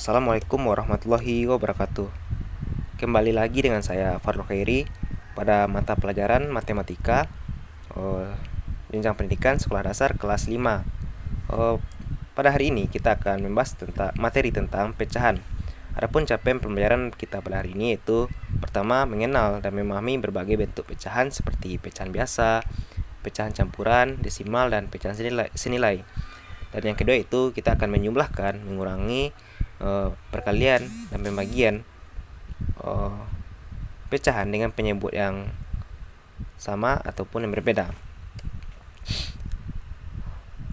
Assalamualaikum warahmatullahi wabarakatuh. Kembali lagi dengan saya Fadlu Khairi pada mata pelajaran matematika jenjang pendidikan sekolah dasar kelas 5. Pada hari ini kita akan membahas tentang materi tentang pecahan. Adapun capaian pembelajaran kita pada hari ini yaitu pertama, mengenal dan memahami berbagai bentuk pecahan seperti pecahan biasa, pecahan campuran, desimal, dan pecahan senilai. Dan yang kedua itu kita akan menjumlahkan, mengurangi, perkalian dan pembagian pecahan dengan penyebut yang sama ataupun yang berbeda.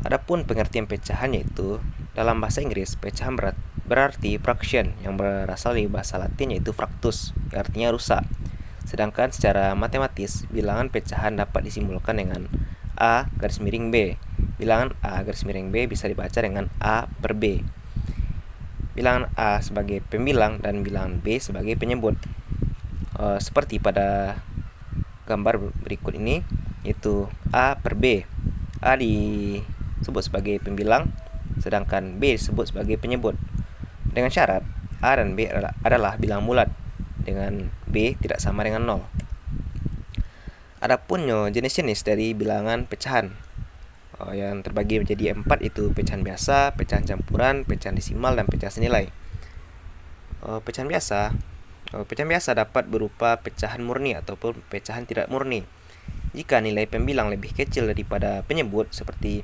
Adapun pengertian pecahan yaitu dalam bahasa Inggris pecahan berarti fraction yang berasal dari bahasa Latin yaitu fractus, yang artinya rusak. Sedangkan secara matematis bilangan pecahan dapat disimbolkan dengan A garis miring B. Bilangan A garis miring B bisa dibaca dengan A per B. Bilangan A sebagai pembilang dan bilangan B sebagai penyebut. Seperti pada gambar berikut ini, yaitu A per B. A disebut sebagai pembilang, sedangkan B disebut sebagai penyebut. Dengan syarat A dan B adalah bilangan bulat, dengan B tidak sama dengan 0. Adapun jenis-jenis dari bilangan pecahan yang terbagi menjadi 4 itu pecahan biasa, pecahan campuran, pecahan desimal, dan pecahan senilai. Pecahan biasa dapat berupa pecahan murni ataupun pecahan tidak murni. Jika nilai pembilang lebih kecil daripada penyebut seperti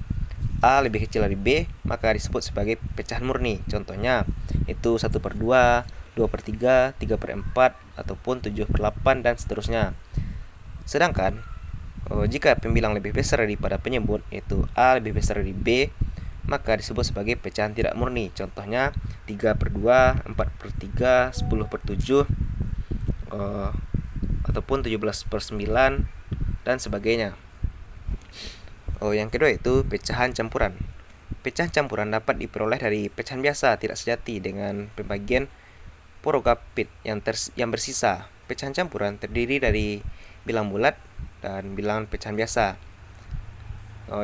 A lebih kecil dari B, maka disebut sebagai pecahan murni. Contohnya itu 1/2, 2/3, 3/4, ataupun 7/8 dan seterusnya. Sedangkan jika pembilang lebih besar daripada penyebut, yaitu A lebih besar dari B, maka disebut sebagai pecahan tidak murni. Contohnya 3/2, 4/3, 10/7, ataupun 17/9 dan sebagainya. Yang kedua itu pecahan campuran. Pecahan campuran dapat diperoleh dari pecahan biasa tidak sejati dengan pembagian porogapit yang bersisa. Pecahan campuran terdiri dari bilang bulat dan bilangan pecahan biasa.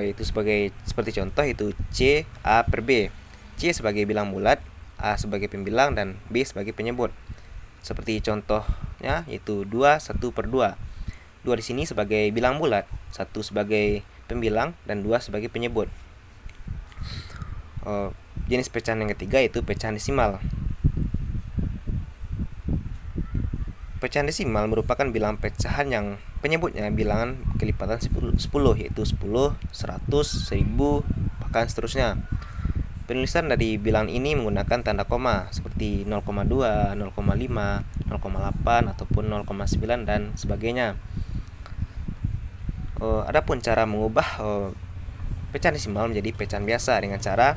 Itu seperti contoh itu C A per B. C sebagai bilang bulat, A sebagai pembilang, dan B sebagai penyebut. Seperti contohnya yaitu 2 1/2. 2 di sini sebagai bilang bulat, 1 sebagai pembilang, dan 2 sebagai penyebut. Jenis pecahan yang ketiga yaitu pecahan desimal. Pecahan desimal merupakan bilangan pecahan yang penyebutnya bilangan kelipatan 10, yaitu 10, 100, 1000, bahkan seterusnya. Penulisan dari bilangan ini menggunakan tanda koma seperti 0,2, 0,5, 0,8, ataupun 0,9 dan sebagainya. Adapun cara mengubah pecahan desimal menjadi pecahan biasa dengan cara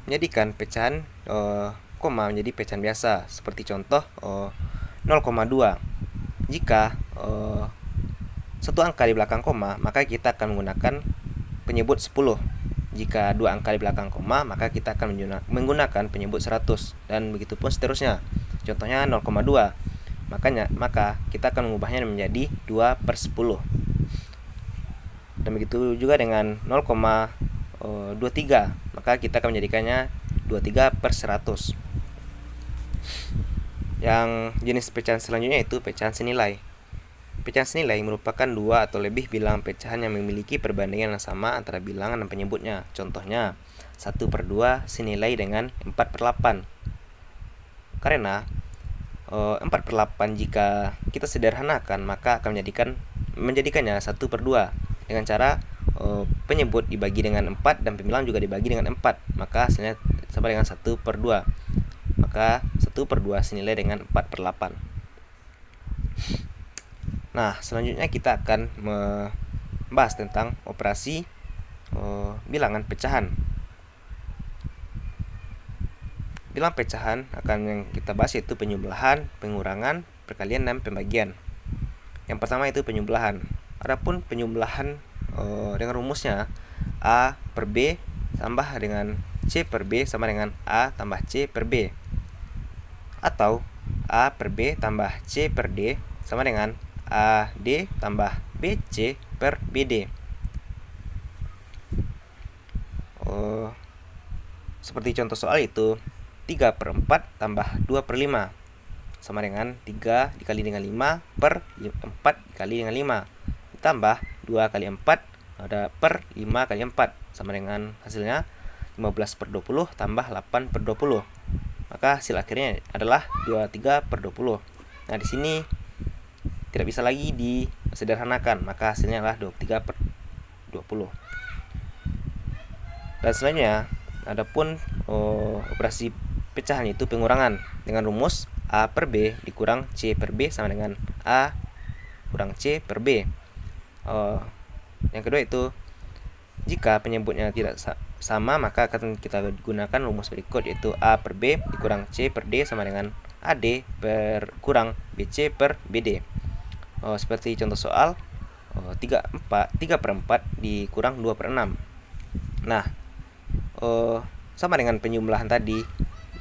menjadikan pecahan koma menjadi pecahan biasa. Seperti contoh 0,2. Jika satu angka di belakang koma, maka kita akan menggunakan penyebut 10. Jika 2 angka di belakang koma, maka kita akan menggunakan penyebut 100, dan begitu pun seterusnya. Contohnya 0,2. Maka kita akan mengubahnya menjadi 2/10. Dan begitu juga dengan 0,23, maka kita akan menjadikannya 23/100. Yang jenis pecahan selanjutnya itu pecahan senilai. Pecahan senilai merupakan 2 atau lebih bilangan pecahan yang memiliki perbandingan yang sama antara bilangan dan penyebutnya. Contohnya 1/2 senilai dengan 4/8. Karena 4/8 jika kita sederhanakan, maka akan menjadikannya 1/2 dengan cara penyebut dibagi dengan 4 dan pembilang juga dibagi dengan 4, maka hasilnya sama dengan 1/2. Maka 1/2 senilai dengan 4/8. Nah, selanjutnya kita akan membahas tentang operasi bilangan pecahan. Bilangan pecahan yang kita bahas yaitu penyebelahan, pengurangan, perkalian, dan pembagian. Yang pertama itu penyebelahan. Adapun penyebelahan dengan rumusnya A per B tambah dengan C per B sama dengan A tambah C per B, atau A per B tambah C per D sama dengan AD tambah BC per BD. seperti contoh soal itu 3/4 tambah 2/5 sama dengan 3 dikali dengan 5 per 4 dikali dengan 5 ditambah 2 kali 4 ada per 5 kali 4 sama dengan hasilnya 15/20 tambah 8/20. Maka hasil akhirnya adalah 23/20. Nah, di sini tidak bisa lagi disederhanakan, maka hasilnya adalah 23/20. Dan selanjutnya adapun operasi pecahan itu pengurangan dengan rumus A per B dikurang C per B sama dengan A kurang C per B. Yang kedua itu jika penyebutnya tidak sama, maka akan kita gunakan rumus berikut, yaitu A per B dikurang C per D sama dengan AD per kurang BC per BD. Seperti contoh soal 3/4 dikurang 2/6. Nah, sama dengan penjumlahan tadi,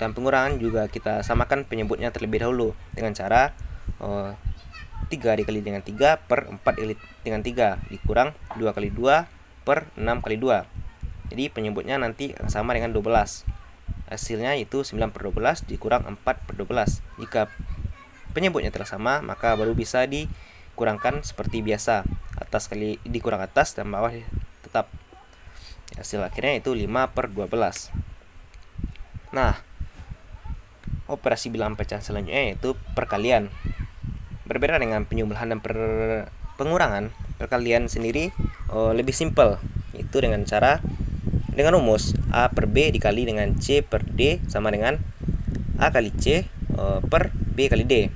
dan pengurangan juga kita samakan penyebutnya terlebih dahulu dengan cara 3 dikali dengan 3 per 4 dikali dengan 3 dikurang 2 kali 2 per 6 kali 2. Jadi penyebutnya nanti sama dengan 12. Hasilnya itu 9/12 dikurang 4/12. Jika penyebutnya telah sama, maka baru bisa dikurangkan seperti biasa. Atas kali dikurang atas dan bawah tetap. Hasil akhirnya itu 5/12. Nah, operasi bilangan pecahan selanjutnya yaitu perkalian. Berbeda dengan penjumlahan dan pengurangan, perkalian sendiri lebih simpel, yaitu dengan rumus A per B dikali dengan C per D sama dengan A kali C per B kali D.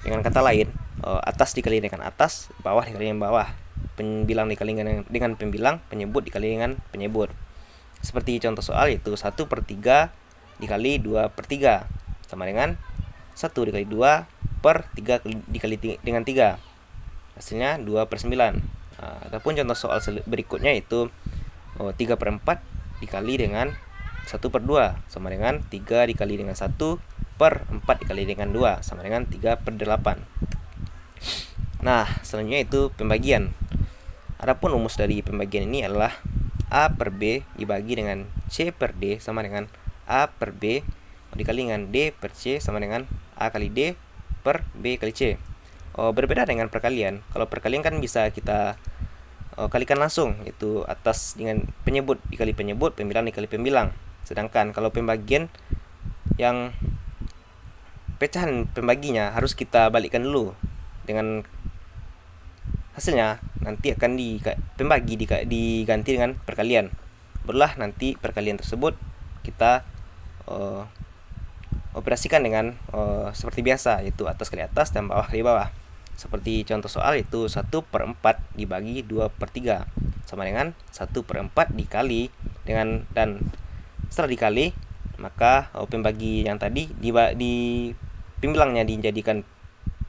Dengan kata lain, atas dikali dengan atas, bawah dikali dengan bawah, pembilang dikali dengan pembilang, penyebut dikali dengan penyebut. Seperti contoh soal itu 1/3 dikali 2/3 sama dengan 1 dikali 2 per 3 dikali dengan 3. Hasilnya 2/9. Ataupun contoh soal berikutnya itu 3/4 dikali dengan 1/2 sama dengan 3 dikali dengan 1 per 4 dikali dengan 2 sama dengan 3/8. Nah, selanjutnya itu pembagian. Adapun rumus dari pembagian ini adalah A per B dibagi dengan C per D sama dengan A per B dikali dengan D per C sama dengan A kali D per B kali C. Berbeda dengan perkalian. Kalau perkalian kan bisa kita kalikan langsung, yaitu atas dengan penyebut dikali penyebut, pembilang dikali pembilang. Sedangkan kalau pembagian yang pecahan pembaginya harus kita balikkan dulu dengan hasilnya, nanti akan pembagi diganti dengan perkalian. Barulah nanti perkalian tersebut kita operasikan dengan seperti biasa, yaitu atas kali atas dan bawah kali bawah. Seperti contoh soal itu 1/4 dibagi 2/3 sama dengan 1/4 dikali dengan, dan setelah dikali maka pembagi yang tadi di pembilangnya dijadikan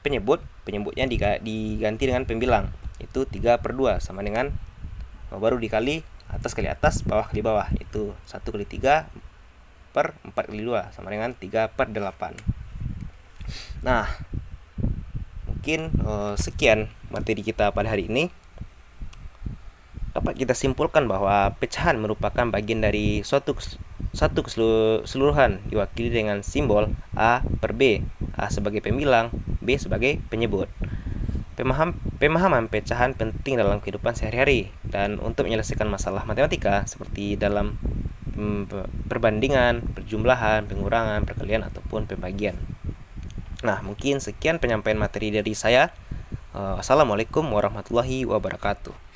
penyebutnya diganti dengan pembilang, itu 3/2 sama dengan baru dikali atas kali atas, bawah kali bawah, itu 1 kali 3 per 4 kali 2 sama dengan 3/8. Nah, mungkin sekian materi kita pada hari ini. Dapat kita simpulkan bahwa pecahan merupakan bagian dari suatu keseluruhan diwakili dengan simbol A per B, A sebagai pembilang, B sebagai penyebut. Pemahaman pecahan penting dalam kehidupan sehari-hari dan untuk menyelesaikan masalah matematika seperti dalam perbandingan, perjumlahan, pengurangan, perkalian ataupun pembagian. Nah, mungkin sekian penyampaian materi dari saya. Assalamualaikum warahmatullahi wabarakatuh.